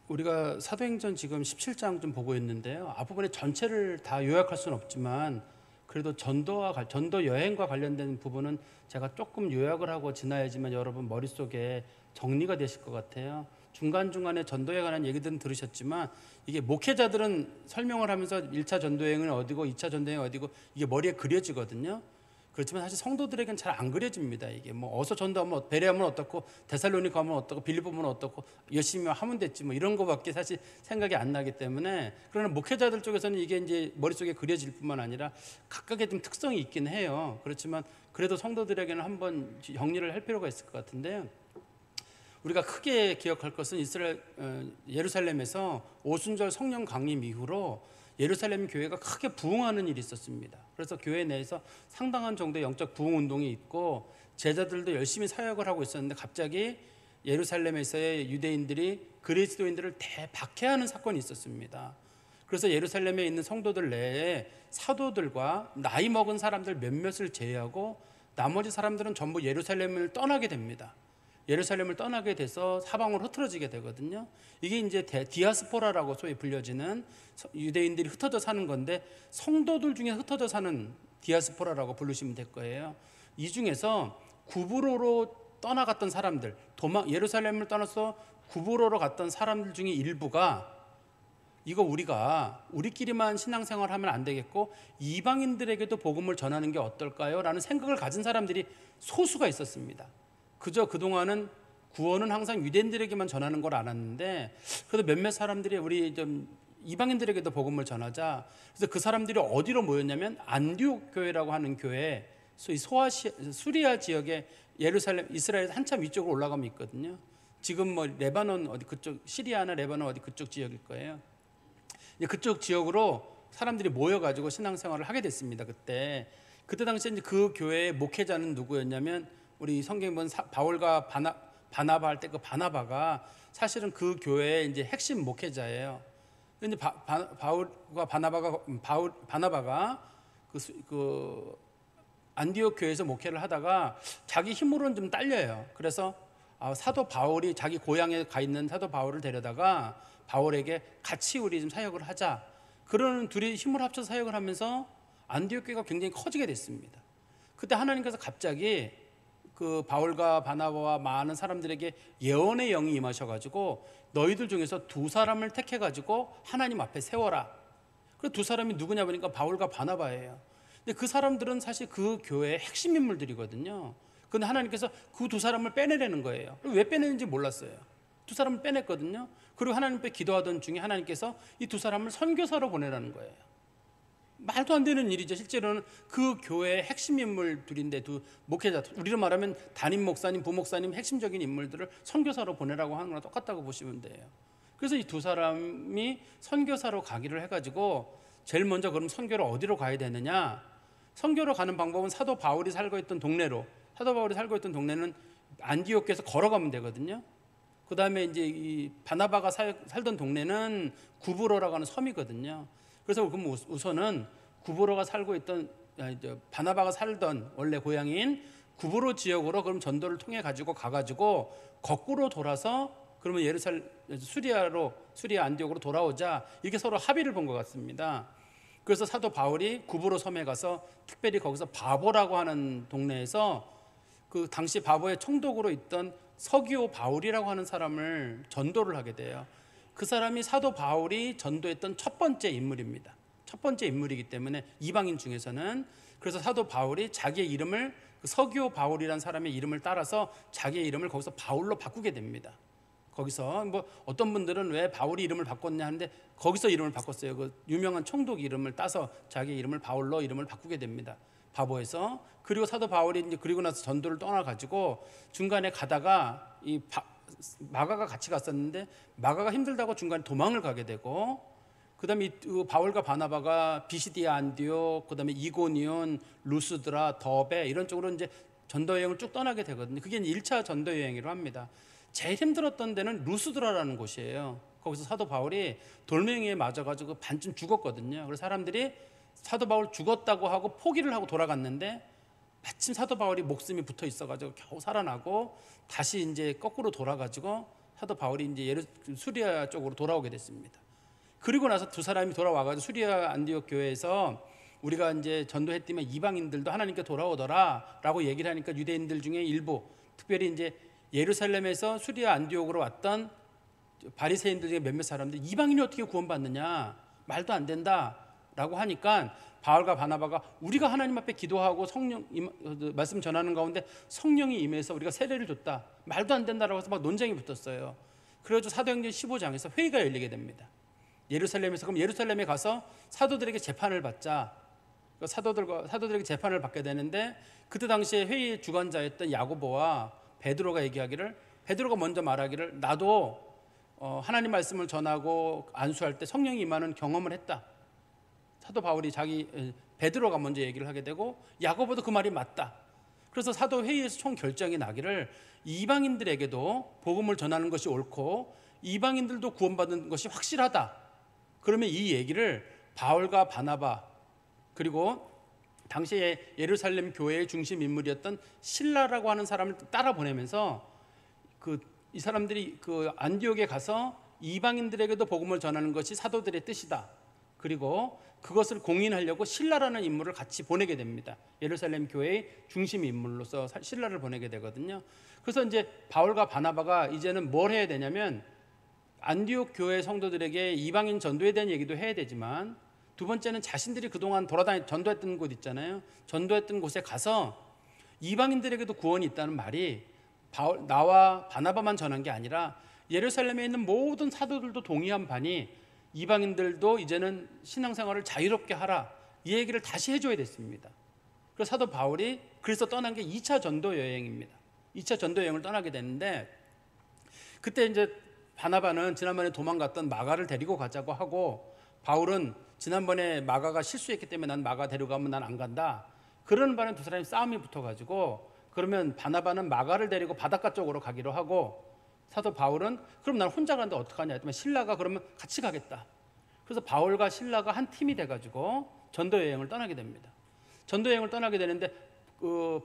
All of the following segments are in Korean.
우리가 사도행전 지금 17장 좀 보고 있는데요. 앞부분에 전체를 다 요약할 수는 없지만 그래도 전도 여행과 관련된 부분은 제가 조금 요약을 하고 지나야지만 여러분 머릿속에 정리가 되실 것 같아요. 중간중간에 전도에 관한 얘기들은 들으셨지만 이게 목회자들은 설명을 하면서 1차 전도여행은 어디고 2차 전도여행은 어디고 이게 머리에 그려지거든요. 그렇지만 사실 성도들에게는 잘 안 그려집니다. 이게 뭐 어서 전도하면 베레아면 어떻고 데살로니가 하면 어떻고 빌립보면 어떻고 열심히 하면 됐지 뭐 이런 거밖에 사실 생각이 안 나기 때문에, 그러나 목회자들 쪽에서는 이게 이제 머릿속에 그려질 뿐만 아니라 각각의 좀 특성이 있긴 해요. 그렇지만 그래도 성도들에게는 한번 정리를 할 필요가 있을 것 같은데요. 우리가 크게 기억할 것은 예루살렘에서 오순절 성령 강림 이후로 예루살렘 교회가 크게 부흥하는 일이 있었습니다. 그래서 교회 내에서 상당한 정도의 영적 부흥 운동이 있고 제자들도 열심히 사역을 하고 있었는데 갑자기 예루살렘에서의 유대인들이 그리스도인들을 대박해하는 사건이 있었습니다. 그래서 예루살렘에 있는 성도들 내에 사도들과 나이 먹은 사람들 몇몇을 제외하고 나머지 사람들은 전부 예루살렘을 떠나게 됩니다. 예루살렘을 떠나게 돼서 사방으로 흩어지게 되거든요. 이게 이제 디아스포라라고 소위 불려지는 유대인들이 흩어져 사는 건데, 성도들 중에 흩어져 사는 디아스포라라고 부르시면 될 거예요. 이 중에서 구브로로 떠나갔던 사람들, 예루살렘을 떠나서 구브로로 갔던 사람들 중에 일부가 이거 우리끼리만 신앙생활 하면 안 되겠고 이방인들에게도 복음을 전하는 게 어떨까요? 라는 생각을 가진 사람들이 소수가 있었습니다. 그저 그동안은 구원은 항상 유대인들에게만 전하는 걸 알았는데 그래도 몇몇 사람들이 우리 좀 이방인들에게도 복음을 전하자. 그래서 그 사람들이 어디로 모였냐면 안디옥 교회라고 하는 교회, 소위 수리아 지역에 예루살렘 이스라엘 한참 위쪽으로 올라가면 있거든요. 지금 뭐 레바논 어디 그쪽, 시리아나 레바논 어디 그쪽 지역일 거예요. 그쪽 지역으로 사람들이 모여가지고 신앙생활을 하게 됐습니다. 그때 당시에 이제 그 교회의 목회자는 누구였냐면, 우리 성경에 보면 바울과 바나바 할 때 그 바나바가 사실은 그 교회의 이제 핵심 목회자예요. 근데 바울과 바나바가 그 안디옥 교회에서 목회를 하다가 자기 힘으로는 좀 딸려요. 그래서 사도 바울이 자기 고향에 가 있는 사도 바울을 데려다가 바울에게 같이 우리 좀 사역을 하자. 그러는 둘이 힘을 합쳐서 사역을 하면서 안디옥 교회가 굉장히 커지게 됐습니다. 그때 하나님께서 갑자기 그 바울과 바나바와 많은 사람들에게 예언의 영이 임하셔가지고 너희들 중에서 두 사람을 택해가지고 하나님 앞에 세워라. 그 두 사람이 누구냐 보니까 바울과 바나바예요. 근데 그 사람들은 사실 그 교회의 핵심 인물들이거든요. 근데 하나님께서 그 두 사람을 빼내라는 거예요. 왜 빼내는지 몰랐어요. 두 사람을 빼냈거든요. 그리고 하나님 앞에 기도하던 중에 하나님께서 이 두 사람을 선교사로 보내라는 거예요. 말도 안 되는 일이죠. 실제로는 그 교회의 핵심 인물들인데, 두 목회자, 우리로 말하면 담임 목사님, 부목사님 핵심적인 인물들을 선교사로 보내라고 하는 거랑 똑같다고 보시면 돼요. 그래서 이 두 사람이 선교사로 가기를 해가지고 제일 먼저 그럼 선교를 어디로 가야 되느냐? 선교로 가는 방법은 사도 바울이 살고 있던 동네는 안디옥에서 걸어가면 되거든요. 그 다음에 이제 이 바나바가 살던 동네는 구브로라고 하는 섬이거든요. 그래서 그럼 우선은 구브로가 살고 있던, 바나바가 살던 원래 고향인 구브로 지역으로 그럼 전도를 통해 가지고 가가지고 거꾸로 돌아서 그러면 수리아 안디옥으로 돌아오자, 이게 서로 합의를 본 것 같습니다. 그래서 사도 바울이 구브로 섬에 가서 특별히 거기서 바보라고 하는 동네에서 그 당시 바보의 총독으로 있던 서기오 바울이라고 하는 사람을 전도를 하게 돼요. 그 사람이 사도 바울이 전도했던 첫 번째 인물입니다. 첫 번째 인물이기 때문에 이방인 중에서는. 그래서 사도 바울이 자기의 이름을 서기오 바울이라는 사람의 이름을 따라서 자기의 이름을 거기서 바울로 바꾸게 됩니다. 거기서 뭐 어떤 분들은 왜 바울이 이름을 바꿨냐 하는데 거기서 이름을 바꿨어요. 그 유명한 총독 이름을 따서 자기의 이름을 바울로 이름을 바꾸게 됩니다. 바보에서. 그리고 사도 바울이 이제 그리고 나서 전도를 떠나가지고 중간에 가다가 마가가 같이 갔었는데 마가가 힘들다고 중간에 도망을 가게 되고, 그다음에 바울과 바나바가 비시디아 안디옥, 그다음에 이고니온, 루스드라, 더베 이런 쪽으로 이제 전도 여행을 쭉 떠나게 되거든요. 그게 1차 전도 여행이라고 합니다. 제일 힘들었던 데는 루스드라라는 곳이에요. 거기서 사도 바울이 돌멩이에 맞아가지고 반쯤 죽었거든요. 그래서 사람들이 사도 바울 죽었다고 하고 포기를 하고 돌아갔는데 마침 사도 바울이 목숨이 붙어 있어가지고 겨우 살아나고 다시 이제 거꾸로 돌아가지고 사도 바울이 이제 수리아 쪽으로 돌아오게 됐습니다. 그리고 나서 두 사람이 돌아와가지고 수리아 안디옥 교회에서 우리가 이제 전도했더니 이방인들도 하나님께 돌아오더라라고 얘기를 하니까 유대인들 중에 일부, 특별히 이제 예루살렘에서 수리아 안디옥으로 왔던 바리새인들 중에 몇몇 사람들, 이방인이 어떻게 구원받느냐, 말도 안 된다라고 하니까 바울과 바나바가 우리가 하나님 앞에 기도하고 성령 말씀 전하는 가운데 성령이 임해서 우리가 세례를 줬다, 말도 안 된다라고 해서 막 논쟁이 붙었어요. 그래가지고 사도행전 15장에서 회의가 열리게 됩니다. 그럼 예루살렘에 가서 사도들에게 재판을 받자. 사도들에게 재판을 받게 되는데, 그때 당시에 회의 주관자였던 야고보와 베드로가 얘기하기를, 베드로가 먼저 말하기를, 나도 하나님 말씀을 전하고 안수할 때 성령이 임하는 경험을 했다. 사도 바울이 베드로가 먼저 얘기를 하게 되고, 야고보도 그 말이 맞다. 그래서 사도 회의에서 총 결정이 나기를 이방인들에게도 복음을 전하는 것이 옳고 이방인들도 구원받는 것이 확실하다. 그러면 이 얘기를 바울과 바나바, 그리고 당시에 예루살렘 교회의 중심 인물이었던 실라라고 하는 사람을 따라 보내면서 이 사람들이 그 안디옥에 가서 이방인들에게도 복음을 전하는 것이 사도들의 뜻이다. 그리고 그것을 공인하려고 실라라는 인물을 같이 보내게 됩니다. 예루살렘 교회의 중심 인물로서 실라를 보내게 되거든요. 그래서 이제 바울과 바나바가 이제는 뭘 해야 되냐면, 안디옥 교회 성도들에게 이방인 전도에 대한 얘기도 해야 되지만, 두 번째는 자신들이 그동안 전도했던 곳 있잖아요. 전도했던 곳에 가서 이방인들에게도 구원이 있다는 말이 나와 바나바만 전한 게 아니라 예루살렘에 있는 모든 사도들도 동의한 바니 이방인들도 이제는 신앙생활을 자유롭게 하라, 이 얘기를 다시 해줘야 됐습니다. 그래서 사도 바울이 그래서 떠난 게 2차 전도 여행입니다. 2차 전도 여행을 떠나게 됐는데, 그때 이제 바나바는 지난번에 도망갔던 마가를 데리고 가자고 하고, 바울은 지난번에 마가가 실수했기 때문에 난 마가 데려가면 난 안 간다. 그러는 바람에 두 사람이 싸움이 붙어가지고, 그러면 바나바는 마가를 데리고 바닷가 쪽으로 가기로 하고, 사도 바울은 그럼 난 혼자 가는데 어떡하냐 했더니 실라가 그러면 같이 가겠다. 그래서 바울과 실라가 한 팀이 돼가지고 전도 여행을 떠나게 됩니다. 전도 여행을 떠나게 되는데,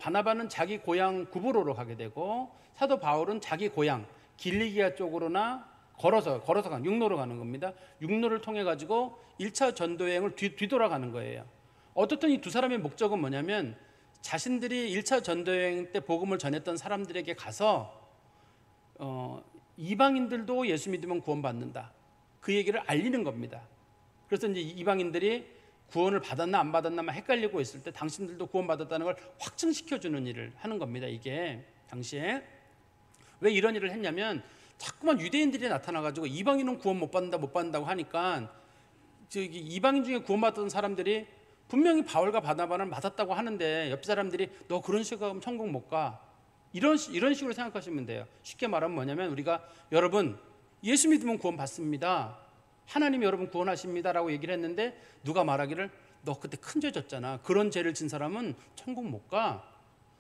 바나바는 자기 고향 구브로로 가게 되고, 사도 바울은 자기 고향 길리기아 쪽으로나 걸어서 육로로 가는 겁니다. 육로를 통해 가지고 1차 전도 여행을 뒤돌아가는 거예요. 어떻든 이 두 사람의 목적은 뭐냐면, 자신들이 1차 전도 여행 때 복음을 전했던 사람들에게 가서 이방인들도 예수 믿으면 구원받는다, 그 얘기를 알리는 겁니다. 그래서 이제 이방인들이 구원을 받았나 안 받았나 막 헷갈리고 있을 때 당신들도 구원받았다는 걸 확증시켜주는 일을 하는 겁니다. 이게 당시에 왜 이런 일을 했냐면, 자꾸만 유대인들이 나타나가지고 이방인은 구원 못 받는다고 하니까 이방인 중에 구원받던 사람들이 분명히 바울과 바나바는 맞았다고 하는데 옆 사람들이 너 그런 식으로 하면 천국 못 가, 이런 식으로 생각하시면 돼요. 쉽게 말하면 뭐냐면, 우리가 여러분 예수 믿으면 구원 받습니다, 하나님이 여러분 구원하십니다 라고 얘기를 했는데, 누가 말하기를 너 그때 큰 죄 졌잖아, 그런 죄를 진 사람은 천국 못 가,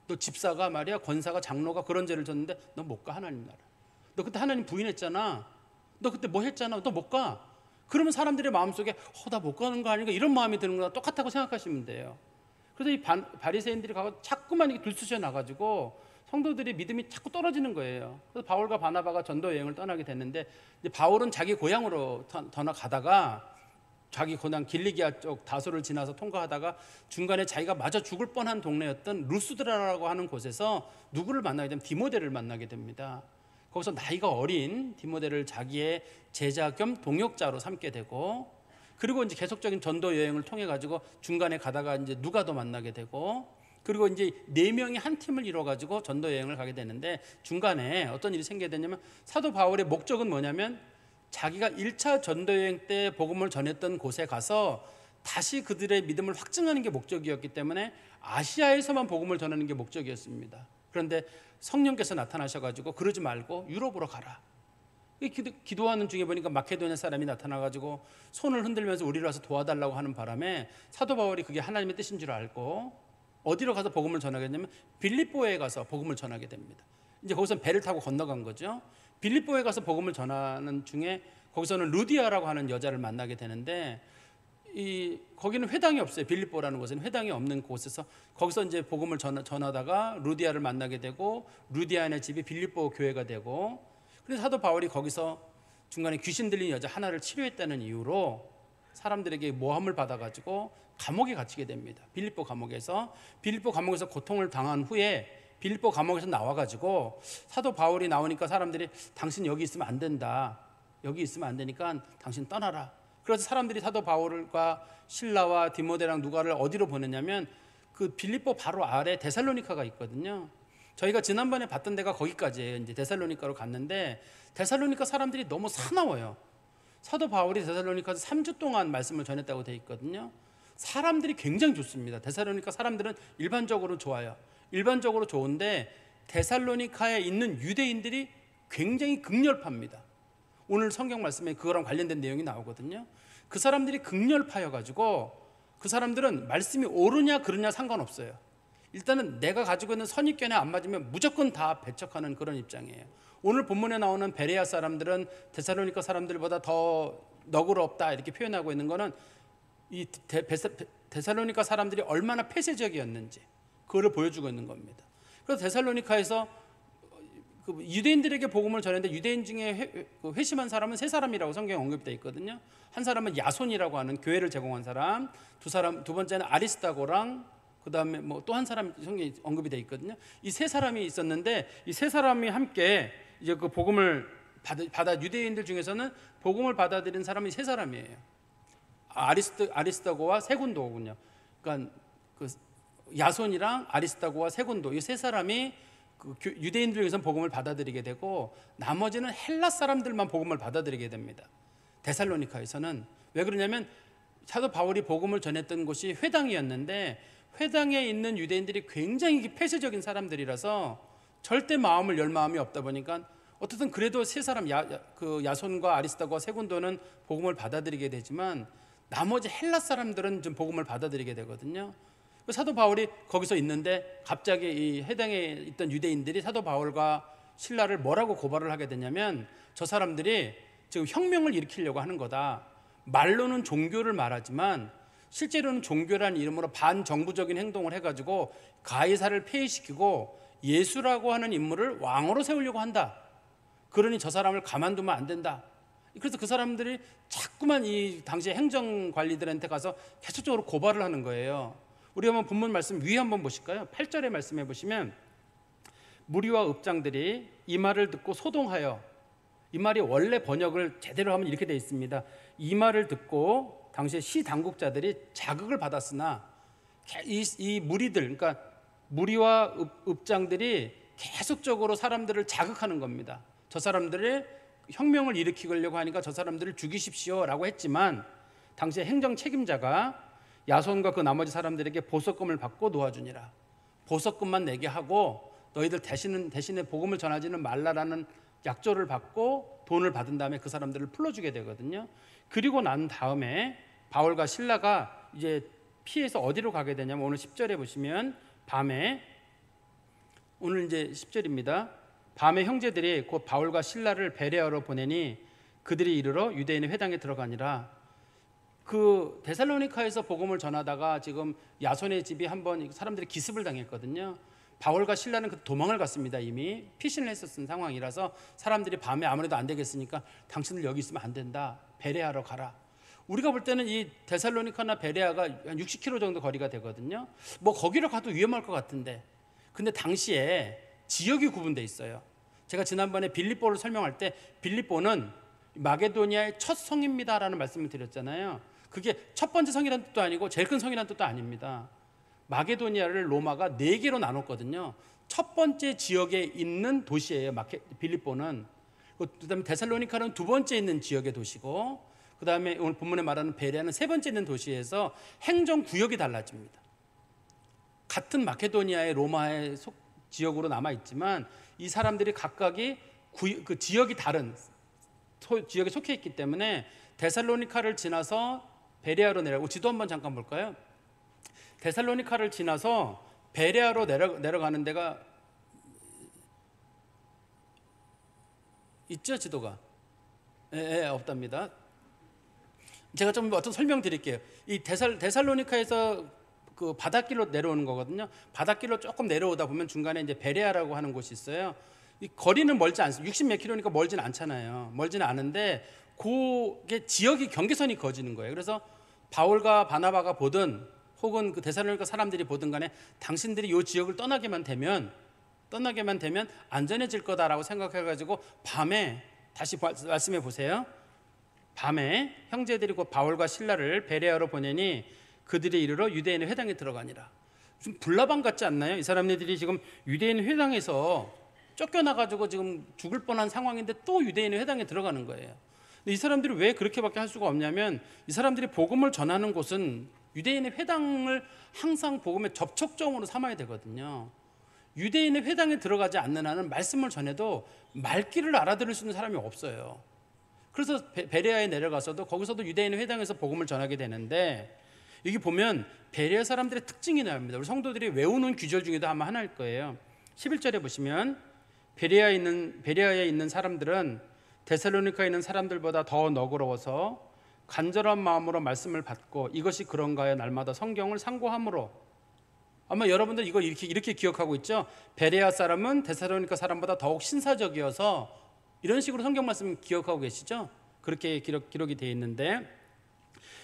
너 집사가 말이야, 권사가, 장로가 그런 죄를 졌는데 너 못 가 하나님 나라, 너 그때 하나님 부인했잖아, 너 그때 뭐 했잖아, 너 못 가. 그러면 사람들의 마음속에 나 못 가는 거 아닌가, 이런 마음이 드는 거랑 똑같다고 생각하시면 돼요. 그래서 이 바리새인들이 가고 자꾸만 이렇게 들쑤셔 나가지고 성도들의 믿음이 자꾸 떨어지는 거예요. 그래서 바울과 바나바가 전도 여행을 떠나게 됐는데, 이제 바울은 자기 고향으로 가다가 자기 고향 길리기아 쪽 다소를 지나서 통과하다가 중간에 자기가 맞아 죽을 뻔한 동네였던 루스드라라고 하는 곳에서 누구를 만나게 되면 디모데를 만나게 됩니다. 거기서 나이가 어린 디모데를 자기의 제자 겸 동역자로 삼게 되고, 그리고 이제 계속적인 전도 여행을 통해 가지고 중간에 가다가 이제 누가도 만나게 되고, 그리고 이제 4명이 한 팀을 이뤄 가지고 전도 여행을 가게 되는데, 중간에 어떤 일이 생기게 되냐면, 사도 바울의 목적은 뭐냐면, 자기가 1차 전도 여행 때 복음을 전했던 곳에 가서 다시 그들의 믿음을 확증하는 게 목적이었기 때문에 아시아에서만 복음을 전하는 게 목적이었습니다. 그런데 성령께서 나타나셔가지고 그러지 말고 유럽으로 가라. 기도하는 중에 보니까 마케도니아 사람이 나타나가지고 손을 흔들면서 우리를 와서 도와달라고 하는 바람에 사도 바울이 그게 하나님의 뜻인 줄 알고 어디로 가서 복음을 전하게 되냐면 빌립보에 가서 복음을 전하게 됩니다. 이제 거기서 배를 타고 건너간 거죠. 빌립보에 가서 복음을 전하는 중에 거기서는 루디아라고 하는 여자를 만나게 되는데, 거기는 회당이 없어요. 빌립보라는 곳은 회당이 없는 곳에서 거기서 이제 복음을 전하다가 루디아를 만나게 되고, 루디아의 집이 빌립보 교회가 되고, 그래서 사도 바울이 거기서 중간에 귀신 들린 여자 하나를 치료했다는 이유로 사람들에게 모함을 받아가지고 감옥에 갇히게 됩니다. 빌립보 감옥에서 고통을 당한 후에 빌립보 감옥에서 나와가지고 사도 바울이 나오니까 사람들이 당신 여기 있으면 안 된다. 여기 있으면 안 되니까 당신 떠나라. 그래서 사람들이 사도 바울과 실라와 디모데랑 누가를 어디로 보내냐면 그 빌립보 바로 아래 데살로니카가 있거든요. 저희가 지난번에 봤던 데가 거기까지예요. 이제 데살로니카로 갔는데 데살로니카 사람들이 너무 사나워요. 사도 바울이 데살로니카에서 3주 동안 말씀을 전했다고 되어 있거든요. 사람들이 굉장히 좋습니다. 데살로니카 사람들은 일반적으로 좋아요. 일반적으로 좋은데 데살로니카에 있는 유대인들이 굉장히 극렬파입니다. 오늘 성경 말씀에 그거랑 관련된 내용이 나오거든요. 그 사람들이 극렬파여가지고 그 사람들은 말씀이 옳으냐 그르냐 상관없어요. 일단은 내가 가지고 있는 선입견에 안 맞으면 무조건 다 배척하는 그런 입장이에요. 오늘 본문에 나오는 베레아 사람들은 데살로니카 사람들보다 더 너그럽다 이렇게 표현하고 있는 거는 이 데살로니카 사람들이 얼마나 폐쇄적이었는지 그거를 보여주고 있는 겁니다. 그래서 데살로니카에서 그 유대인들에게 복음을 전했는데 유대인 중에 회심한 사람은 세 사람이라고 성경에 언급되어 있거든요. 한 사람은 야손이라고 하는 교회를 제공한 사람, 두 번째는 아리스다고랑 그다음에 뭐 또 한 사람 성경에 언급이 되어 있거든요. 이 세 사람이 있었는데 이 세 사람이 함께 이제 그 복음을 받아 유대인들 중에서는 복음을 받아들인 사람이 세 사람이에요. 아리스다고와 세군도군요. 그러니까 그 야손이랑 아리스다고와 세군도 이 세 사람이 그 유대인들 중에서는 복음을 받아들이게 되고 나머지는 헬라 사람들만 복음을 받아들이게 됩니다. 데살로니카에서는 왜 그러냐면 사도 바울이 복음을 전했던 곳이 회당이었는데 회당에 있는 유대인들이 굉장히 폐쇄적인 사람들이라서 절대 마음을 열 마음이 없다 보니까 어떻든 그래도 세 사람 그 야손과 아리스다고와 세군도는 복음을 받아들이게 되지만 나머지 헬라 사람들은 좀 복음을 받아들이게 되거든요. 사도 바울이 거기서 있는데 갑자기 이 회당에 있던 유대인들이 사도 바울과 실라를 뭐라고 고발을 하게 되냐면 저 사람들이 지금 혁명을 일으키려고 하는 거다. 말로는 종교를 말하지만 실제로는 종교라는 이름으로 반정부적인 행동을 해가지고 가이사를 폐위시키고 예수라고 하는 인물을 왕으로 세우려고 한다. 그러니 저 사람을 가만두면 안 된다. 그래서 그 사람들이 자꾸만 이 당시에 행정관리들한테 가서 계속적으로 고발을 하는 거예요. 우리 한번 본문 말씀 위에 한번 보실까요? 8절의 말씀해 보시면 무리와 읍장들이 이 말을 듣고 소동하여, 이 말이 원래 번역을 제대로 하면 이렇게 되어 있습니다. 이 말을 듣고 당시에 시 당국자들이 자극을 받았으나 이 무리들, 그러니까 무리와 읍장들이 계속적으로 사람들을 자극하는 겁니다. 저 사람들을 혁명을 일으키려고 하니까 저 사람들을 죽이십시오라고 했지만 당시에 행정 책임자가 야손과 그 나머지 사람들에게 보석금을 받고 놓아주니라. 보석금만 내게 하고 너희들 대신에 복음을 전하지는 말라라는 약조를 받고 돈을 받은 다음에 그 사람들을 풀어주게 되거든요. 그리고 난 다음에 바울과 실라가 이제 피해서 어디로 가게 되냐면 오늘 10절에 보시면 밤에, 오늘 이제 10절입니다. 밤에 형제들이 곧 바울과 실라를 베레아로 보내니 그들이 이르러 유대인의 회당에 들어가니라. 그 데살로니카에서 복음을 전하다가 지금 야손의 집이 한번 사람들이 기습을 당했거든요. 바울과 실라는 그 도망을 갔습니다. 이미 피신을 했었던 상황이라서 사람들이 밤에 아무래도 안 되겠으니까 당신들 여기 있으면 안 된다. 베레아로 가라. 우리가 볼 때는 이 데살로니카나 베레아가 한 60km 정도 거리가 되거든요. 뭐 거기로 가도 위험할 것 같은데, 근데 당시에 지역이 구분돼 있어요. 제가 지난번에 빌립보를 설명할 때 빌립보는 마게도니아의 첫 성입니다라는 말씀을 드렸잖아요. 그게 첫 번째 성이라는 뜻도 아니고 제일 큰 성이라는 뜻도 아닙니다. 마게도니아를 로마가 4개로 나눴거든요. 첫 번째 지역에 있는 도시예요. 빌립보는. 그다음에 데살로니카는 두 번째 있는 지역의 도시고, 그다음에 오늘 본문에 말하는 베레아는 세 번째 있는 도시에서 행정 구역이 달라집니다. 같은 마케도니아의 로마의 지역으로 남아 있지만 이 사람들이 각각이 그 지역이 다른 지역에 속해 있기 때문에 데살로니카를 지나서 베레아로 내려가고, 지도 한번 잠깐 볼까요? 데살로니카를 지나서 베레아로 내려가는 데가 있죠, 지도가? 없답니다. 제가 좀 어떤 설명 드릴게요. 이 데살로니카에서 그 바닷길로 내려오는 거거든요. 바닷길로 조금 내려오다 보면 중간에 이제 베레아라고 하는 곳이 있어요. 이 거리는 멀지 않습니다. 60 몇 킬로니까 멀진 않잖아요. 멀지는 않은데 그게 지역이 경계선이 그어지는 거예요. 그래서 바울과 바나바가 보든 혹은 그 데살로니가 사람들이 보든 간에 당신들이 이 지역을 떠나게만 되면 안전해질 거다라고 생각해가지고 밤에, 다시 말씀해 보세요. 밤에 형제들이 곧 바울과 실라를 베레아로 보내니 그들이 이르러 유대인의 회당에 들어가니라. 좀 불나방 같지 않나요? 이 사람들이 지금 유대인 회당에서 쫓겨나가지고 지금 죽을 뻔한 상황인데 또 유대인의 회당에 들어가는 거예요. 근데 이 사람들이 왜 그렇게밖에 할 수가 없냐면, 이 사람들이 복음을 전하는 곳은 유대인의 회당을 항상 복음의 접촉점으로 삼아야 되거든요. 유대인의 회당에 들어가지 않는 한은 말씀을 전해도 말귀를 알아들을 수 있는 사람이 없어요. 그래서 베레아에 내려가서도 거기서도 유대인의 회당에서 복음을 전하게 되는데, 여기 보면 베레아 사람들의 특징이 나옵니다. 우리 성도들이 외우는 귀절 중에도 아마 하나일 거예요. 11절에 보시면 베레아에 있는 사람들은 데살로니카에 있는 사람들보다 더 너그러워서 간절한 마음으로 말씀을 받고 이것이 그런가요? 날마다 성경을 상고함으로. 아마 여러분들 이거 이렇게 기억하고 있죠? 베레아 사람은 데살로니카 사람보다 더욱 신사적이어서, 이런 식으로 성경 말씀 기억하고 계시죠? 그렇게 기록이 되어 있는데,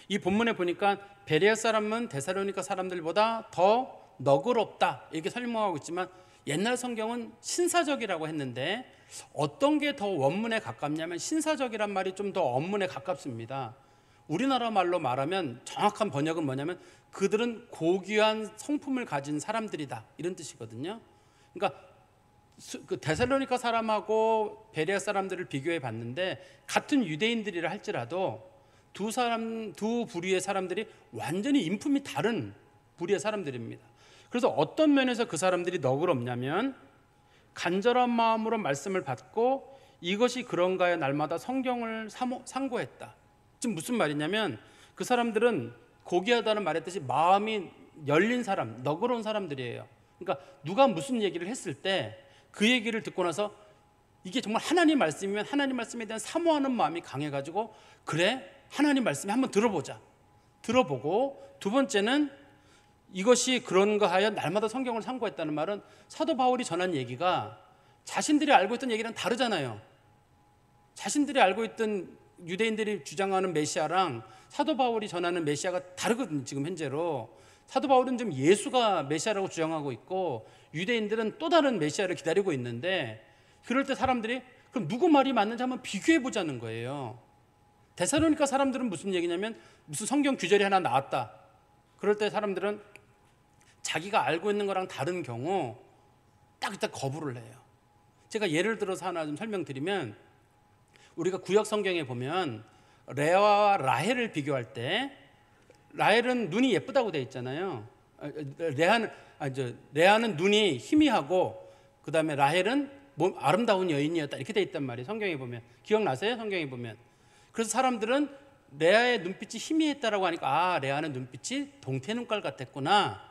이 본문에 보니까 베레아 사람은 데살로니카 사람들보다 더 너그럽다 이렇게 설명하고 있지만, 옛날 성경은 신사적이라고 했는데 어떤 게 더 원문에 가깝냐면 신사적이란 말이 좀 더 원문에 가깝습니다. 우리나라 말로 말하면 정확한 번역은 뭐냐면 그들은 고귀한 성품을 가진 사람들이다 이런 뜻이거든요. 그러니까 그 데살로니카 사람하고 베레아 사람들을 비교해 봤는데 같은 유대인들이라 할지라도 두 부류의 사람들이 완전히 인품이 다른 부류의 사람들입니다. 그래서 어떤 면에서 그 사람들이 너그럽냐면 간절한 마음으로 말씀을 받고 이것이 그런가요? 날마다 성경을 상고했다. 지금 무슨 말이냐면 그 사람들은 고귀하다는 말의 뜻이 마음이 열린 사람, 너그러운 사람들이에요. 그러니까 누가 무슨 얘기를 했을 때 그 얘기를 듣고 나서 이게 정말 하나님 말씀이면 하나님 말씀에 대한 사모하는 마음이 강해가지고, 그래 하나님 말씀에 한번 들어보고, 두 번째는 이것이 그런가 하여 날마다 성경을 상고했다는 말은 사도 바울이 전한 얘기가 자신들이 알고 있던 얘기랑 다르잖아요. 자신들이 알고 있던 유대인들이 주장하는 메시아랑 사도 바울이 전하는 메시아가 다르거든요. 지금 현재로 사도 바울은 지금 예수가 메시아라고 주장하고 있고 유대인들은 또 다른 메시아를 기다리고 있는데, 그럴 때 사람들이 그럼 누구 말이 맞는지 한번 비교해 보자는 거예요. 데살로니가 사람들은 무슨 얘기냐면 무슨 성경 규절이 하나 나왔다. 그럴 때 사람들은 자기가 알고 있는 거랑 다른 경우 딱 일단 거부를 해요. 제가 예를 들어서 하나 좀 설명드리면, 우리가 구약 성경에 보면 레아와 라헬을 비교할 때 라헬은 눈이 예쁘다고 되어 있잖아요. 레아는 눈이 희미하고 그 다음에 라헬은 아름다운 여인이었다 이렇게 되어 있단 말이에요. 성경에 보면 기억나세요? 성경에 보면. 그래서 사람들은 레아의 눈빛이 희미했다라고 하니까 레아는 눈빛이 동태 눈깔 같았구나,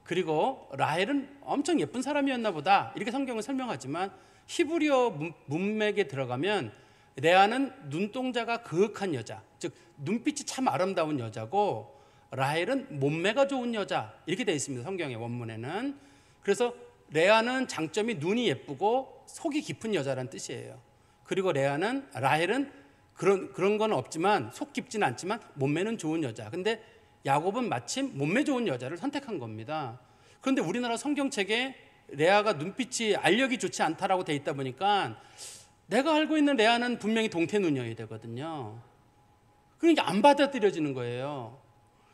그리고 라헬은 엄청 예쁜 사람이었나 보다 이렇게 성경은 설명하지만, 히브리어 문맥에 들어가면 레아는 눈동자가 그윽한 여자, 즉 눈빛이 참 아름다운 여자고 라헬은 몸매가 좋은 여자 이렇게 되어 있습니다. 성경의 원문에는. 그래서 레아는 장점이 눈이 예쁘고 속이 깊은 여자라는 뜻이에요. 그리고 라헬은 그런 건 없지만 속 깊지는 않지만 몸매는 좋은 여자. 근데 야곱은 마침 몸매 좋은 여자를 선택한 겁니다. 그런데 우리나라 성경책에 레아가 눈빛이 알력이 좋지 않다라고 돼 있다 보니까 내가 알고 있는 레아는 분명히 동태 눈이어야 되거든요. 그러니까 안 받아들여지는 거예요.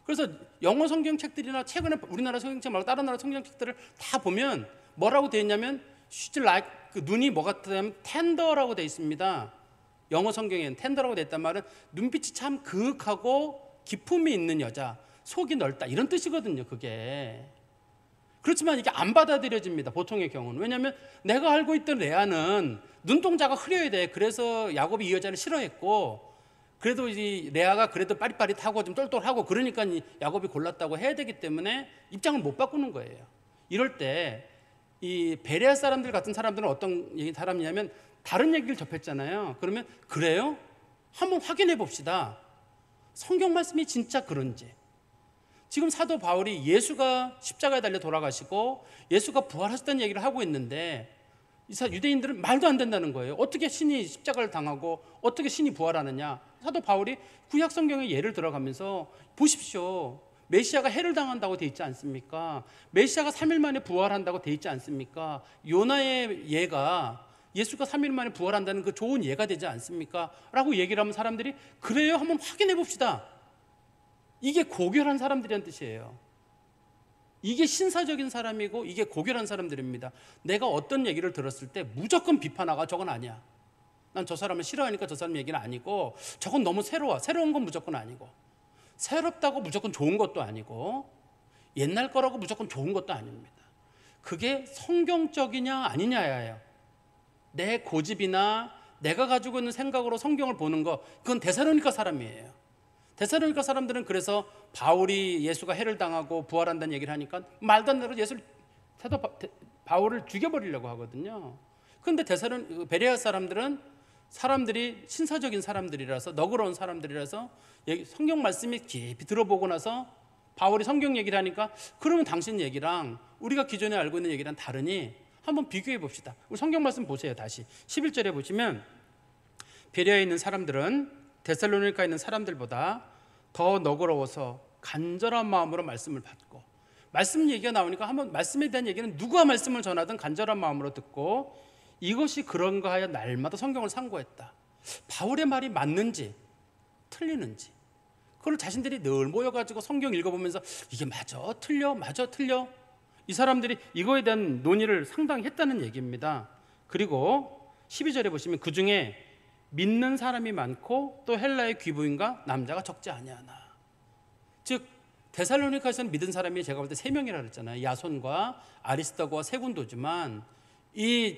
그래서 영어 성경책들이나 최근에 우리나라 성경책 말고 다른 나라 성경책들을 다 보면 뭐라고 되어 있냐면 she's like, 그 눈이 뭐 같냐면 tender라고 되어 있습니다. 영어 성경에는 tender라고 되어 있단 말은 눈빛이 참 그윽하고 기품이 있는 여자, 속이 넓다 이런 뜻이거든요. 그게. 그렇지만 이게 안 받아들여집니다. 보통의 경우는. 왜냐하면 내가 알고 있던 레아는 눈동자가 흐려야 돼. 그래서 야곱이 이 여자를 싫어했고, 그래도 이 레아가 그래도 빠릿빠릿하고 좀 똘똘하고 그러니까 야곱이 골랐다고 해야 되기 때문에 입장을 못 바꾸는 거예요. 이럴 때 이 베레아 사람들 같은 사람들은 어떤 사람이냐면 다른 얘기를 접했잖아요. 그러면 그래요? 한번 확인해 봅시다. 성경 말씀이 진짜 그런지. 지금 사도 바울이 예수가 십자가에 달려 돌아가시고 예수가 부활하셨다는 얘기를 하고 있는데 유대인들은 말도 안 된다는 거예요. 어떻게 신이 십자가를 당하고 어떻게 신이 부활하느냐. 사도 바울이 구약 성경의 예를 들어가면서 보십시오. 메시아가 해를 당한다고 돼 있지 않습니까? 메시아가 3일 만에 부활한다고 돼 있지 않습니까? 요나의 예가 예수가 3일 만에 부활한다는 그 좋은 예가 되지 않습니까? 라고 얘기를 하면 사람들이 그래요? 한번 확인해 봅시다. 이게 고결한 사람들이란 뜻이에요. 이게 신사적인 사람이고 이게 고결한 사람들입니다. 내가 어떤 얘기를 들었을 때 무조건 비판하고 저건 아니야. 난 저 사람을 싫어하니까 저 사람 얘기는 아니고 저건 너무 새로워. 새로운 건 무조건 아니고 새롭다고 무조건 좋은 것도 아니고 옛날 거라고 무조건 좋은 것도 아닙니다. 그게 성경적이냐 아니냐예요. 내 고집이나 내가 가지고 있는 생각으로 성경을 보는 거 그건 데살로니가 사람이에요. 데살로니가 사람들은 그래서 바울이 예수가 해를 당하고 부활한다는 얘기를 하니까 말도 안 되는 사도 바울을 죽여버리려고 하거든요. 그런데 베레아 사람들이 신사적인 사람들이라서 너그러운 사람들이라서 성경 말씀이 깊이 들어보고 나서 바울이 성경 얘기를 하니까 그러면 당신 얘기랑 우리가 기존에 알고 있는 얘기랑 다르니 한번 비교해 봅시다. 우리 성경 말씀 보세요. 다시 11절에 보시면 베레아에 있는 사람들은 데살로니가에 있는 사람들보다 더 너그러워서 간절한 마음으로 말씀을 받고 말씀 얘기가 나오니까 한번 말씀에 대한 얘기는 누가 말씀을 전하든 간절한 마음으로 듣고 이것이 그런가 하여 날마다 성경을 상고했다. 바울의 말이 맞는지 틀리는지 그걸 자신들이 늘 모여가지고 성경 읽어보면서 이게 맞아 틀려 맞아 틀려 이 사람들이 이거에 대한 논의를 상당히 했다는 얘기입니다. 그리고 12절에 보시면 그 중에 믿는 사람이 많고 또 헬라의 귀부인과 남자가 적지 아니하나. 즉 데살로니가에서는 믿은 사람이 제가 볼 때 3명이라 그랬잖아요. 야손과 아리스도고와 세군도지만 이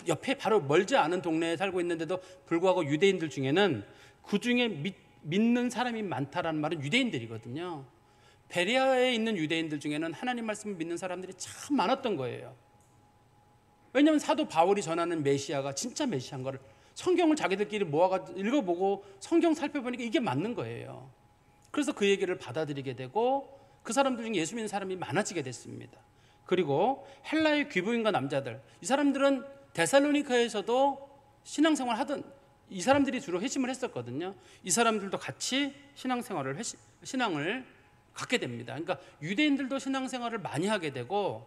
옆에 바로 멀지 않은 동네에 살고 있는데도 불구하고 유대인들 중에는 그 중에 믿는 사람이 많다라는 말은 유대인들이거든요. 베레아에 있는 유대인들 중에는 하나님 말씀을 믿는 사람들이 참 많았던 거예요. 왜냐하면 사도 바울이 전하는 메시아가 진짜 메시아인 거를 성경을 자기들끼리 모아가지고 읽어보고 성경 살펴보니까 이게 맞는 거예요. 그래서 그 얘기를 받아들이게 되고 그 사람들 중에 예수 믿는 사람이 많아지게 됐습니다. 그리고 헬라의 귀부인과 남자들 이 사람들은 데살로니가에서도 신앙생활 하던 이 사람들이 주로 회심을 했었거든요. 이 사람들도 같이 신앙을 갖게 됩니다. 그러니까 유대인들도 신앙생활을 많이 하게 되고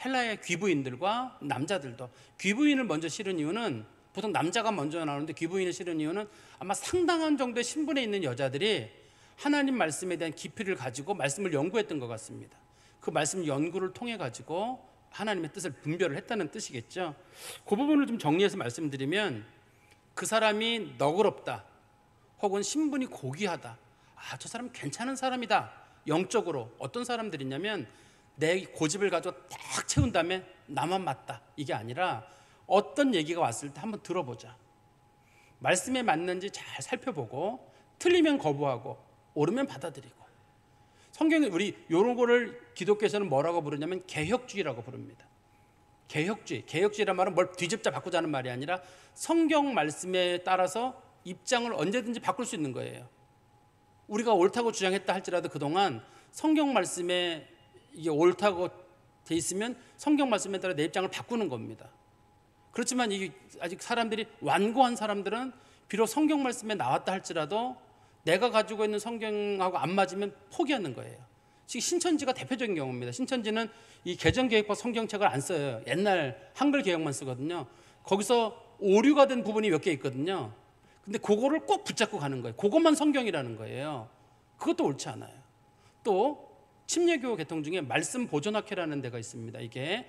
헬라의 귀부인들과 남자들도 귀부인을 먼저 실은 이유는 보통 남자가 먼저 나오는데 귀부인을 실은 이유는 아마 상당한 정도의 신분에 있는 여자들이 하나님 말씀에 대한 깊이를 가지고 말씀을 연구했던 것 같습니다. 그 말씀 연구를 통해 가지고 하나님의 뜻을 분별을 했다는 뜻이겠죠. 그 부분을 좀 정리해서 말씀드리면 그 사람이 너그럽다 혹은 신분이 고귀하다 저 사람 괜찮은 사람이다 영적으로 어떤 사람들이냐면 내 고집을 가지고 딱 채운 다음에 나만 맞다 이게 아니라 어떤 얘기가 왔을 때 한번 들어보자 말씀에 맞는지 잘 살펴보고 틀리면 거부하고 옳으면 받아들이고 성경에 우리 이런 거를 기독교에서는 뭐라고 부르냐면 개혁주의라고 부릅니다. 개혁주의란 말은 뭘 뒤집자 바꾸자는 말이 아니라 성경 말씀에 따라서 입장을 언제든지 바꿀 수 있는 거예요. 우리가 옳다고 주장했다 할지라도 그동안 성경 말씀에 이게 옳다고 돼 있으면 성경 말씀에 따라 내 입장을 바꾸는 겁니다. 그렇지만 이게 아직 사람들이 완고한 사람들은 비록 성경 말씀에 나왔다 할지라도 내가 가지고 있는 성경하고 안 맞으면 포기하는 거예요. 지금 신천지가 대표적인 경우입니다. 신천지는 이 개정개혁법 성경책을 안 써요. 옛날 한글 개혁만 쓰거든요. 거기서 오류가 된 부분이 몇 개 있거든요. 근데 그거를 꼭 붙잡고 가는 거예요. 그것만 성경이라는 거예요. 그것도 옳지 않아요. 또 침례교 계통 중에 말씀 보존학회라는 데가 있습니다. 이게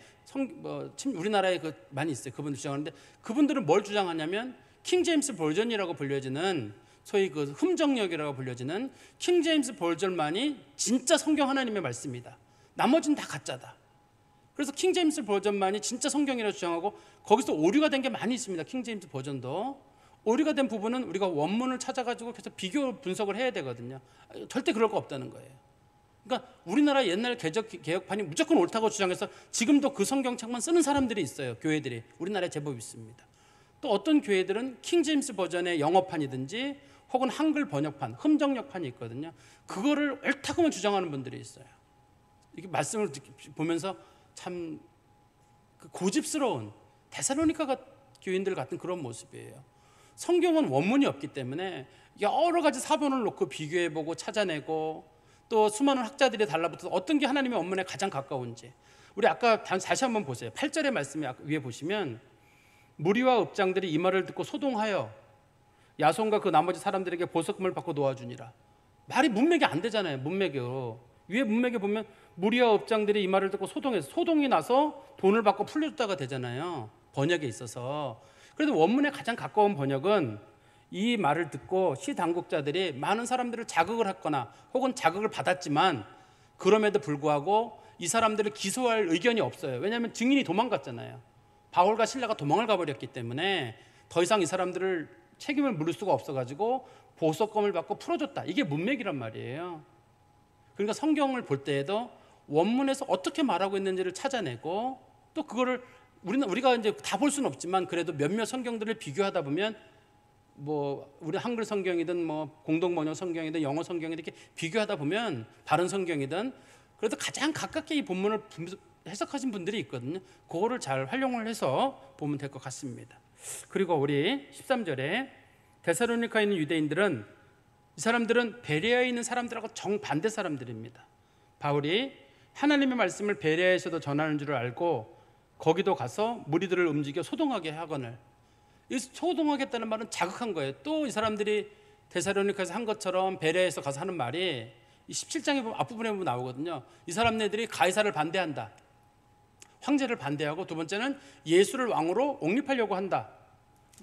우리나라에 많이 있어요. 그분들 주장하는데 그분들은 뭘 주장하냐면 킹제임스 버전이라고 불려지는 소위 그 흠정역이라고 불려지는 킹제임스 버전만이 진짜 성경 하나님의 말씀이다. 나머지는 다 가짜다. 그래서 킹제임스 버전만이 진짜 성경이라고 주장하고 거기서 오류가 된 게 많이 있습니다. 킹제임스 버전도 오류가 된 부분은 우리가 원문을 찾아가지고 계속 비교 분석을 해야 되거든요. 절대 그럴 거 없다는 거예요. 그러니까 우리나라 옛날 개혁판이 무조건 옳다고 주장해서 지금도 그 성경책만 쓰는 사람들이 있어요. 교회들이 우리나라에 제법 있습니다. 또 어떤 교회들은 킹제임스 버전의 영어판이든지 혹은 한글 번역판, 흠정역판이 있거든요. 그거를 옳다고만 주장하는 분들이 있어요. 이렇게 말씀을 보면서 참 고집스러운 데살로니가 교인들 같은 그런 모습이에요. 성경은 원문이 없기 때문에 여러 가지 사본을 놓고 비교해보고 찾아내고 또 수많은 학자들이 달라붙어서 어떤 게 하나님의 원문에 가장 가까운지, 우리 아까 다시 한번 보세요. 8절의 말씀이 위에 보시면 무리와 읍장들이 이 말을 듣고 소동하여 야손과 그 나머지 사람들에게 보석금을 받고 놓아주니라. 말이 문맥이 안 되잖아요. 문맥으로 위에 문맥에 보면 무리와 읍장들이 이 말을 듣고 소동해서, 소동이 나서 돈을 받고 풀려줬다가 되잖아요, 번역에 있어서. 그래도 원문에 가장 가까운 번역은 이 말을 듣고 시 당국자들이 많은 사람들을 자극을 했거나 혹은 자극을 받았지만 그럼에도 불구하고 이 사람들을 기소할 의견이 없어요. 왜냐하면 증인이 도망갔잖아요. 바울과 실라가 도망을 가버렸기 때문에 더 이상 이 사람들을 책임을 물을 수가 없어가지고 보석금을 받고 풀어줬다. 이게 문맥이란 말이에요. 그러니까 성경을 볼 때에도 원문에서 어떻게 말하고 있는지를 찾아내고, 또 그거를 우리가 이제 다 볼 수는 없지만 그래도 몇몇 성경들을 비교하다 보면 뭐 우리 한글 성경이든 뭐 공동 번역 성경이든 영어 성경이든 이렇게 비교하다 보면 바른 성경이든 그래도 가장 가깝게 이 본문을 해석하신 분들이 있거든요. 그거를 잘 활용을 해서 보면 될 것 같습니다. 그리고 우리 13절에 데살로니카에 있는 유대인들은, 이 사람들은 베레아에 있는 사람들하고 정반대 사람들입니다. 바울이 하나님의 말씀을 베레아에서도 전하는 줄을 알고 거기도 가서 무리들을 움직여 소동하게 하거늘. 이 소동하겠다는 말은 자극한 거예요. 또 이 사람들이 데살로니카에서 한 것처럼 베레아에서 가서 하는 말이 이 17장에 보면 앞부분에 보면 나오거든요. 이 사람네들이 가이사를 반대한다, 황제를 반대하고, 두 번째는 예수를 왕으로 옹립하려고 한다.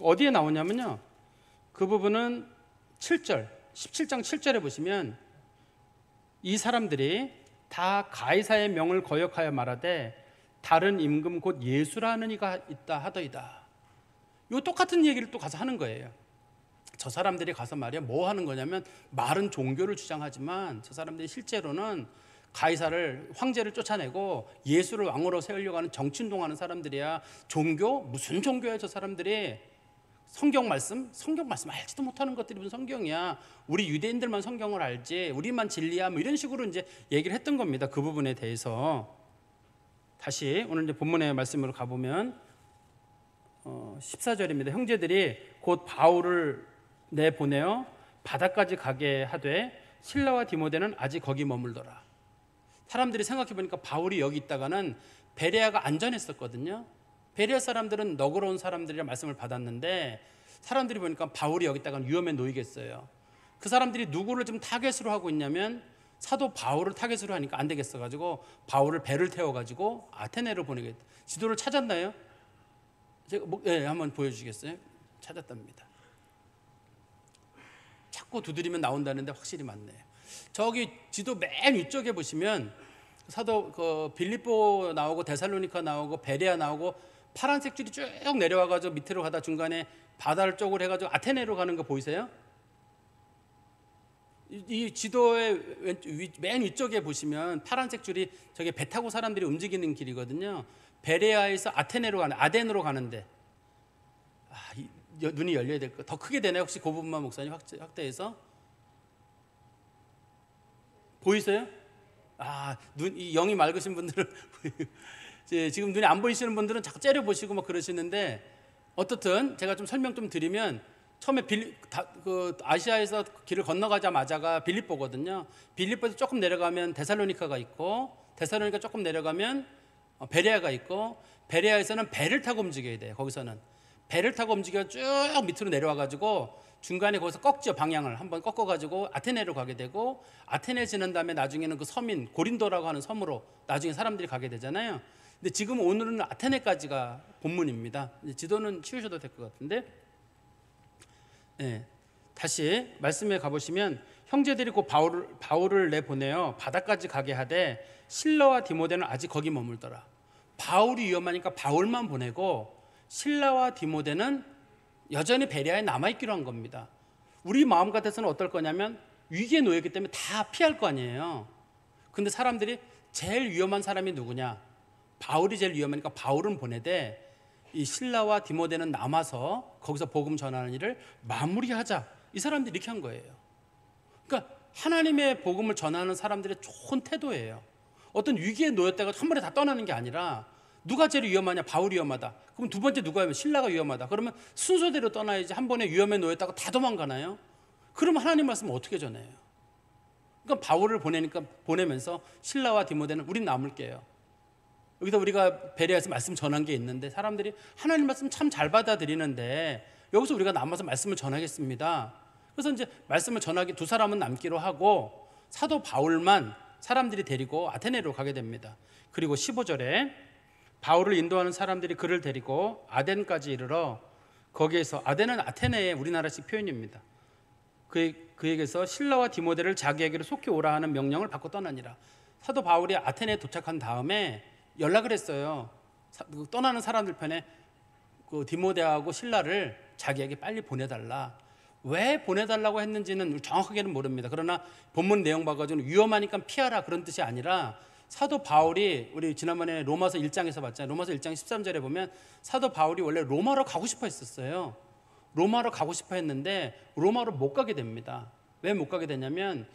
어디에 나오냐면요, 그 부분은 7절, 17장 7절에 보시면 이 사람들이 다 가이사의 명을 거역하여 말하되 다른 임금 곧 예수라는 이가 있다 하더이다. 이 똑같은 얘기를 또 가서 하는 거예요. 저 사람들이 가서 말이야 뭐 하는 거냐면, 말은 종교를 주장하지만 저 사람들이 실제로는 가이사를, 황제를 쫓아내고 예수를 왕으로 세우려고 하는 정치운동하는 사람들이야. 종교? 무슨 종교야 저 사람들이. 성경 말씀 알지도 못하는 것들이 무슨 성경이야. 우리 유대인들만 성경을 알지, 우리만 진리야, 뭐 이런 식으로 이제 얘기를 했던 겁니다. 그 부분에 대해서. 다시 오늘 이제 본문의 말씀으로 가보면 14절입니다. 형제들이 곧 바울을 내보내어 바다까지 가게 하되 실라와 디모데는 아직 거기 머물더라. 사람들이 생각해 보니까 바울이 여기 있다가는 베레아가 안전했었거든요. 베레아 사람들은 너그러운 사람들이라 말씀을 받았는데, 사람들이 보니까 바울이 여기 있다가는 위험에 놓이겠어요. 그 사람들이 누구를 좀 타겟으로 하고 있냐면 사도 바울을 타겟으로 하니까 안 되겠어 가지고 바울을 배를 태워 가지고 아테네로 보내겠다. 지도를 찾았나요? 제가 한번 보여주시겠어요? 찾았답니다. 자꾸 두드리면 나온다는데 확실히 맞네요. 저기 지도 맨 위쪽에 보시면 사도 빌립보 나오고 데살로니카 나오고 베레아 나오고 파란색 줄이 쭉 내려와가지고 밑으로 가다 중간에 바다를 쪽으로 해가지고 아테네로 가는 거 보이세요? 이 지도의 맨 위쪽에 보시면 파란색 줄이 저게 배 타고 사람들이 움직이는 길이거든요. 베레아에서 아테네로 가는, 아덴으로 가는데 눈이 열려야 될 거. 더 크게 되나요? 혹시 그 부분만 목사님 확대해서 보이세요? 이 영이 맑으신 분들은 지금 눈이 안 보이시는 분들은 자꾸 째려 보시고 막 그러시는데, 어떻든 제가 좀 설명 좀 드리면, 처음에 아시아에서 길을 건너가자마자가 빌립보거든요. 빌립보에서 조금 내려가면 데살로니카가 있고, 데살로니카 조금 내려가면 베레아가 있고, 베레아에서는 배를 타고 움직여야 돼요. 거기서는 배를 타고 움직여 쭉 밑으로 내려와가지고 중간에 거기서 꺾죠. 방향을 한번 꺾어가지고 아테네로 가게 되고, 아테네 지난 다음에 나중에는 그 섬인 고린도라고 하는 섬으로 나중에 사람들이 가게 되잖아요. 근데 지금 오늘은 아테네까지가 본문입니다. 지도는 치우셔도 될 것 같은데, 다시 말씀에 가보시면 형제들이 곧 바울을 내보내어 바다까지 가게 하되 실라와 디모데는 아직 거기 머물더라. 바울이 위험하니까 바울만 보내고 실라와 디모데는 여전히 베레아에 남아있기로 한 겁니다. 우리 마음 같아서는 어떨 거냐면 위기에 놓였기 때문에 다 피할 거 아니에요. 근데 사람들이 제일 위험한 사람이 누구냐? 바울이 제일 위험하니까 바울은 보내되 이 실라와 디모데는 남아서 거기서 복음 전하는 일을 마무리하자. 이 사람들이 이렇게 한 거예요. 그러니까 하나님의 복음을 전하는 사람들의 좋은 태도예요. 어떤 위기에 놓였다가 한 번에 다 떠나는 게 아니라 누가 제일 위험하냐? 바울이 위험하다. 그럼 두 번째 누가 위험해? 신라가 위험하다. 그러면 순서대로 떠나야지. 한 번에 위험에 놓였다고 다 도망가나요? 그럼 하나님 말씀을 어떻게 전해요? 그러니까 바울을 보내면서 신라와 디모데는 우린 남을게요. 여기서 우리가 베레아에서 말씀 전한 게 있는데 사람들이 하나님 말씀 참 잘 받아들이는데 여기서 우리가 남아서 말씀을 전하겠습니다. 그래서 이제 말씀을 전하기 두 사람은 남기로 하고 사도 바울만 사람들이 데리고 아테네로 가게 됩니다. 그리고 15절에 바울을 인도하는 사람들이 그를 데리고 아덴까지 이르러 거기에서 아덴은 아테네의 우리나라식 표현입니다. 그에게서 신라와 디모데를 자기에게로 속히 오라 하는 명령을 받고 떠나니라. 사도 바울이 아테네에 도착한 다음에 연락을 했어요. 떠나는 사람들 편에 그 디모데하고 신라를 자기에게 빨리 보내달라. 왜 보내달라고 했는지는 정확하게는 모릅니다. 그러나 본문 내용 봐가지고 위험하니까 피하라 그런 뜻이 아니라 사도 바울이 우리 지난번에 로마서 1장에서 봤잖아요. 로마서 1장 13절에 보면 사도 바울이 원래 로마로 가고 싶어 했었어요. 로마로 가고 싶어 했는데 로마로 못 가게 됩니다. 왜 못 가게 되냐면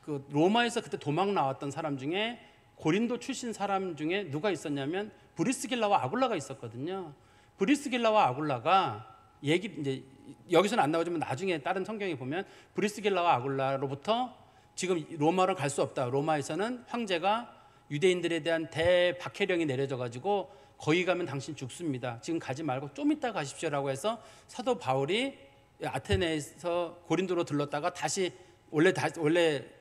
그 로마에서 그때 도망 나왔던 사람 중에 고린도 출신 사람 중에 누가 있었냐면 브리스길라와 아굴라가 있었거든요. 브리스길라와 아굴라가 이제 여기서는 안 나오지만 나중에 다른 성경에 보면 브리스길라와 아굴라로부터 지금 로마로 갈 수 없다. 로마에서는 황제가 유대인들에 대한 대박해령이 내려져 가지고 거기 가면 당신 죽습니다. 지금 가지 말고 좀 이따 가십시오라고 해서 사도 바울이 아테네에서 고린도로 들렀다가 다시 원래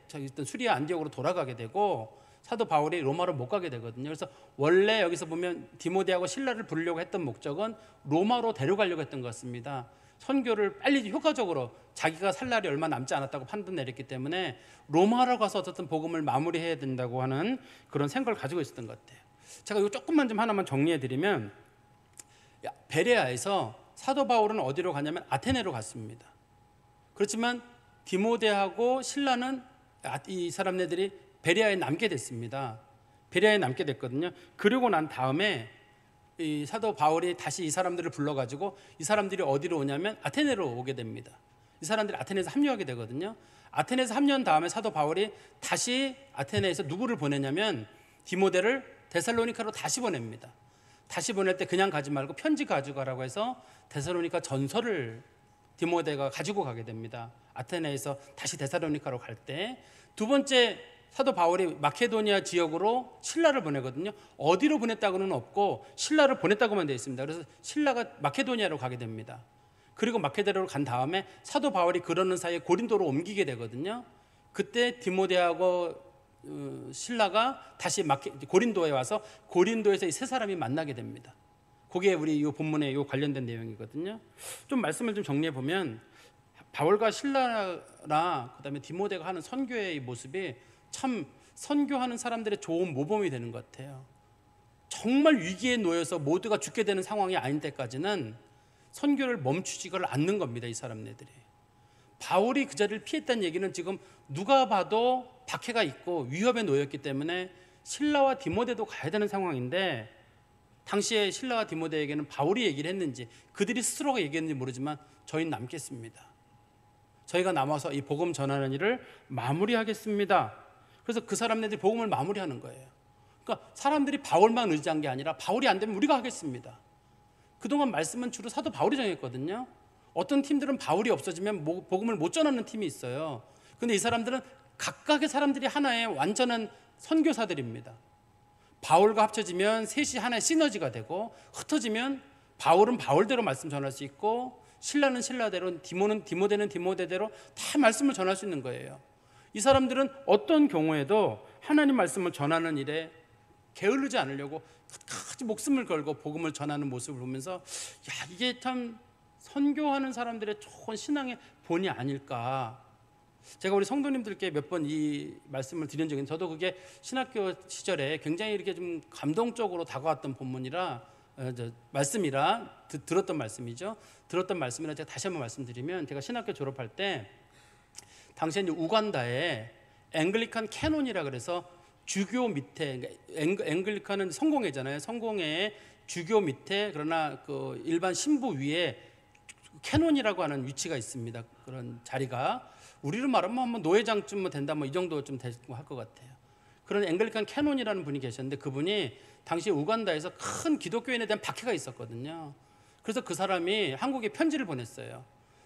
저기 있던 수리아 안디옥으로 돌아가게 되고 사도 바울이 로마로 못 가게 되거든요. 그래서 원래 여기서 보면 디모데하고 신라를 부르려고 했던 목적은 로마로 데려가려고 했던 것 같습니다. 선교를 빨리 효과적으로 자기가 살 날이 얼마 남지 않았다고 판단 내렸기 때문에 로마로 가서 어쨌든 복음을 마무리해야 된다고 하는 그런 생각을 가지고 있었던 것 같아요. 제가 이거 조금만 좀 하나만 정리해 드리면 베레아에서 사도 바울은 어디로 가냐면 아테네로 갔습니다. 그렇지만 디모데하고 신라는 이 사람네들이 베레아에 남게 됐습니다. 베레아에 남게 됐거든요. 그러고 난 다음에 이 사도 바울이 다시 이 사람들을 불러가지고 이 사람들이 어디로 오냐면 아테네로 오게 됩니다. 이 사람들이 아테네에서 합류하게 되거든요. 아테네에서 합류한 다음에 사도 바울이 다시 아테네에서 누구를 보내냐면 디모데를 데살로니카로 다시 보냅니다. 다시 보낼 때 그냥 가지 말고 편지 가져가라고 해서 데살로니카 전서를 디모데가 가지고 가게 됩니다. 아테네에서 다시 데살로니카로 갈 때 두 번째 사도 바울이 마케도니아 지역으로 신라를 보내거든요. 어디로 보냈다고는 없고 신라를 보냈다고만 되어 있습니다. 그래서 신라가 마케도니아로 가게 됩니다. 그리고 마케도니아로 간 다음에 사도 바울이 그러는 사이에 고린도로 옮기게 되거든요. 그때 디모데하고 신라가 다시 고린도에 와서 고린도에서 이 세 사람이 만나게 됩니다. 그게 우리 이 본문에 이 관련된 내용이거든요. 좀 말씀을 좀 정리해 보면 바울과 신라나 그다음에 디모데가 하는 선교의 모습이 참 선교하는 사람들의 좋은 모범이 되는 것 같아요. 정말 위기에 놓여서 모두가 죽게 되는 상황이 아닌 때까지는 선교를 멈추지를 않는 겁니다. 이 사람네들이. 바울이 그 자리를 피했다는 얘기는 지금 누가 봐도 박해가 있고 위협에 놓였기 때문에 신라와 디모데도 가야 되는 상황인데 당시에 신라와 디모데에게는 바울이 얘기를 했는지 그들이 스스로가 얘기했는지 모르지만 저희는 남겠습니다. 저희가 남아서 이 복음 전하는 일을 마무리하겠습니다. 그래서 그 사람들이 복음을 마무리하는 거예요. 그러니까 사람들이 바울만 의지한 게 아니라 바울이 안 되면 우리가 하겠습니다. 그동안 말씀은 주로 사도 바울이 정했거든요. 어떤 팀들은 바울이 없어지면 복음을 못 전하는 팀이 있어요. 그런데 이 사람들은 각각의 사람들이 하나의 완전한 선교사들입니다. 바울과 합쳐지면 셋이 하나의 시너지가 되고 흩어지면 바울은 바울대로 말씀 전할 수 있고 신라는 신라대로 디모데는 디모데대로 다 말씀을 전할 수 있는 거예요. 이 사람들은 어떤 경우에도 하나님 말씀을 전하는 일에 게을르지 않으려고 끝까지 목숨을 걸고 복음을 전하는 모습을 보면서 이게 참 선교하는 사람들의 좋은 신앙의 본이 아닐까. 제가 우리 성도님들께 몇 번 이 말씀을 드린 적이 있는데 저도 그게 신학교 시절에 굉장히 이렇게 좀 감동적으로 다가왔던 본문이라 말씀이라 들었던 말씀이죠. 들었던 말씀이라 제가 다시 한번 말씀드리면 제가 신학교 졸업할 때 당시에 이제 우간다에 앵글리칸 캐논이라 그래서 주교 밑에 앵글리칸은 성공회잖아요. 성공회의 주교 밑에 그러나 그 일반 신부 위에 캐논이라고 하는 위치가 있습니다. 그런 자리가 우리로 말하면 뭐 노회장쯤 된다 뭐 이 정도 좀 될 것 같아요. 그런 앵글리칸 캐논이라는 분이 계셨는데 그분이 당시 우간다에서 큰 기독교인에 대한 박해가 있었거든요. 그래서 그 사람이 한국에 편지를 보냈어요.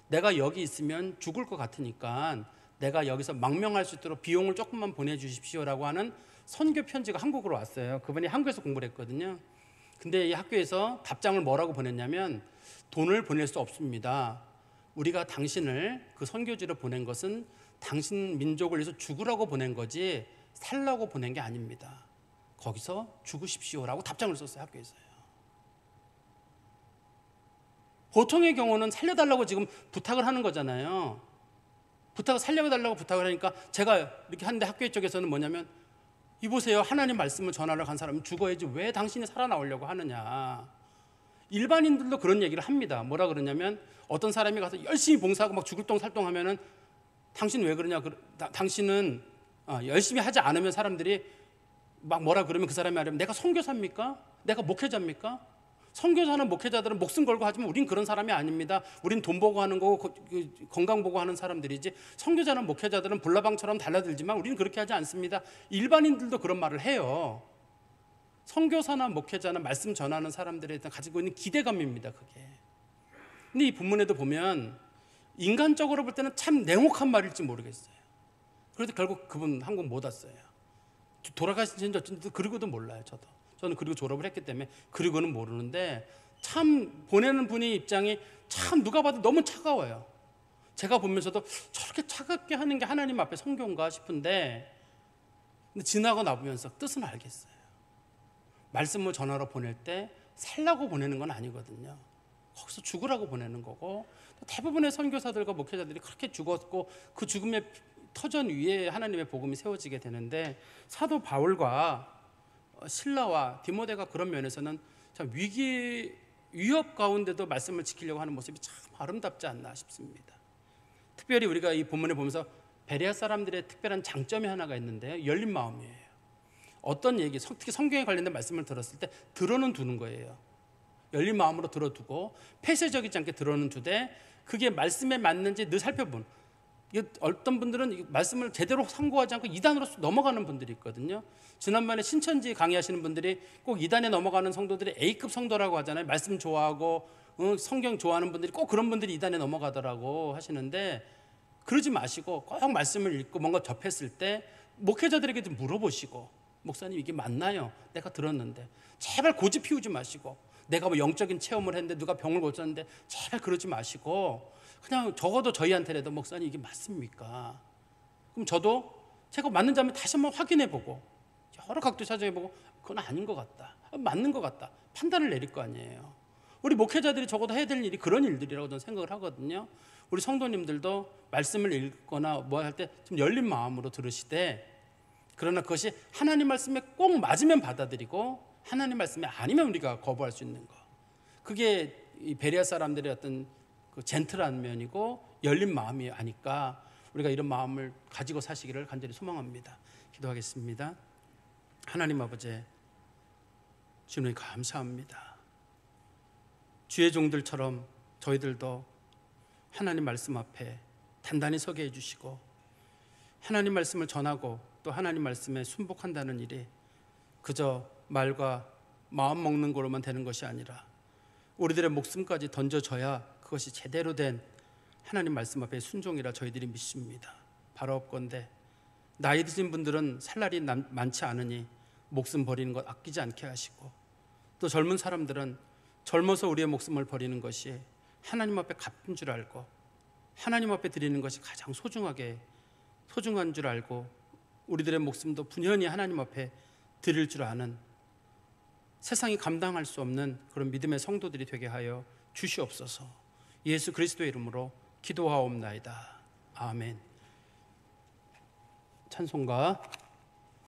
내가 여기 있으면 죽을 것 같으니까 내가 여기서 망명할 수 있도록 비용을 조금만 보내주십시오라고 하는 선교 편지가 한국으로 왔어요. 그분이 한국에서 공부를 했거든요. 근데 이 학교에서 답장을 뭐라고 보냈냐면 돈을 보낼 수 없습니다. 우리가 당신을 그 선교지로 보낸 것은 당신 민족을 위해서 죽으라고 보낸 거지 살라고 보낸 게 아닙니다. 거기서 죽으십시오라고 답장을 썼어요. 학교에서요. 보통의 경우는 살려달라고 지금 부탁을 하는 거잖아요. 부탁을 살려달라고 부탁을 하니까 제가 이렇게 하는데 학교 쪽에서는 뭐냐면 이보세요. 하나님 말씀을 전하러 간 사람은 죽어야지 왜 당신이 살아나오려고 하느냐. 일반인들도 그런 얘기를 합니다. 뭐라 그러냐면 어떤 사람이 가서 열심히 봉사하고 막 죽을 똥 살똥 하면은 당신 왜 그러냐. 당신은 열심히 하지 않으면 사람들이 막 뭐라 그러면 그 사람이 말하면 내가 선교사입니까? 내가 목회자입니까? 선교사는 목회자들은 목숨 걸고 하지만 우린 그런 사람이 아닙니다. 우린 돈 보고 하는 거고 건강 보고 하는 사람들이지 선교자는 목회자들은 불나방처럼 달라들지만 우리는 그렇게 하지 않습니다. 일반인들도 그런 말을 해요. 선교사나 목회자나 말씀 전하는 사람들에 대해 가지고 있는 기대감입니다. 그게. 근데 이 본문에도 보면 인간적으로 볼 때는 참 냉혹한 말일지 모르겠어요. 그래도 결국 그분 한국 못 왔어요. 돌아가신 지 어쩐지 그리고도 몰라요. 저는 그리고 졸업을 했기 때문에 그리고는 모르는데 참 보내는 분의 입장이 참 누가 봐도 너무 차가워요. 제가 보면서도 저렇게 차갑게 하는 게 하나님 앞에 성경인가 싶은데 근데 지나고 나보면서 뜻은 알겠어요. 말씀을 전하러 보낼 때 살라고 보내는 건 아니거든요. 거기서 죽으라고 보내는 거고 대부분의 선교사들과 목회자들이 그렇게 죽었고 그 죽음의 터전 위에 하나님의 복음이 세워지게 되는데 사도 바울과 실라와 디모데가 그런 면에서는 참 위협 가운데도 말씀을 지키려고 하는 모습이 참 아름답지 않나 싶습니다. 특별히 우리가 이 본문을 보면서 베레아 사람들의 특별한 장점이 하나가 있는데요. 열린 마음이에요. 어떤 얘기, 특히 성경에 관련된 말씀을 들었을 때 들어는 두는 거예요. 열린 마음으로 들어두고 폐쇄적이지 않게 들어는 두되 그게 말씀에 맞는지 늘 살펴본. 어떤 분들은 말씀을 제대로 상고하지 않고 이단으로 넘어가는 분들이 있거든요. 지난번에 신천지 강의하시는 분들이 꼭 이단에 넘어가는 성도들이 A급 성도라고 하잖아요. 말씀 좋아하고 성경 좋아하는 분들이 꼭 그런 분들이 이단에 넘어가더라고 하시는데 그러지 마시고 꼭 말씀을 읽고 뭔가 접했을 때 목회자들에게 좀 물어보시고 목사님 이게 맞나요? 내가 들었는데 제발 고집 피우지 마시고 내가 뭐 영적인 체험을 했는데 누가 병을 고쳤는데 제발 그러지 마시고 그냥 적어도 저희한테라도 목사님 이게 맞습니까? 그럼 저도 제가 맞는지 한번 다시 한번 확인해보고 여러 각도 찾아보고 그건 아닌 것 같다, 맞는 것 같다 판단을 내릴 거 아니에요. 우리 목회자들이 적어도 해야 될 일이 그런 일들이라고 저는 생각을 하거든요. 우리 성도님들도 말씀을 읽거나 뭐 할 때 좀 열린 마음으로 들으시되 그러나 그것이 하나님 말씀에 꼭 맞으면 받아들이고 하나님 말씀이 아니면 우리가 거부할 수 있는 거. 그게 이 베레아 사람들의 어떤 그 젠틀한 면이고 열린 마음이 아니까 우리가 이런 마음을 가지고 사시기를 간절히 소망합니다. 기도하겠습니다. 하나님 아버지, 주님 감사합니다. 주의 종들처럼 저희들도 하나님 말씀 앞에 단단히 서게 해주시고 하나님 말씀을 전하고 또 하나님 말씀에 순복한다는 일이 그저 말과 마음 먹는 거로만 되는 것이 아니라 우리들의 목숨까지 던져져야 그것이 제대로 된 하나님 말씀 앞에 순종이라 저희들이 믿습니다. 바로 없건대 나이 드신 분들은 살 날이 많지 않으니 목숨 버리는 것 아끼지 않게 하시고 또 젊은 사람들은 젊어서 우리의 목숨을 버리는 것이 하나님 앞에 갚은 줄 알고 하나님 앞에 드리는 것이 가장 소중한 줄 알고 우리들의 목숨도 분연히 하나님 앞에 드릴 줄 아는 세상이 감당할 수 없는 그런 믿음의 성도들이 되게 하여 주시옵소서. 예수 그리스도의 이름으로 기도하옵나이다. 아멘. 찬송가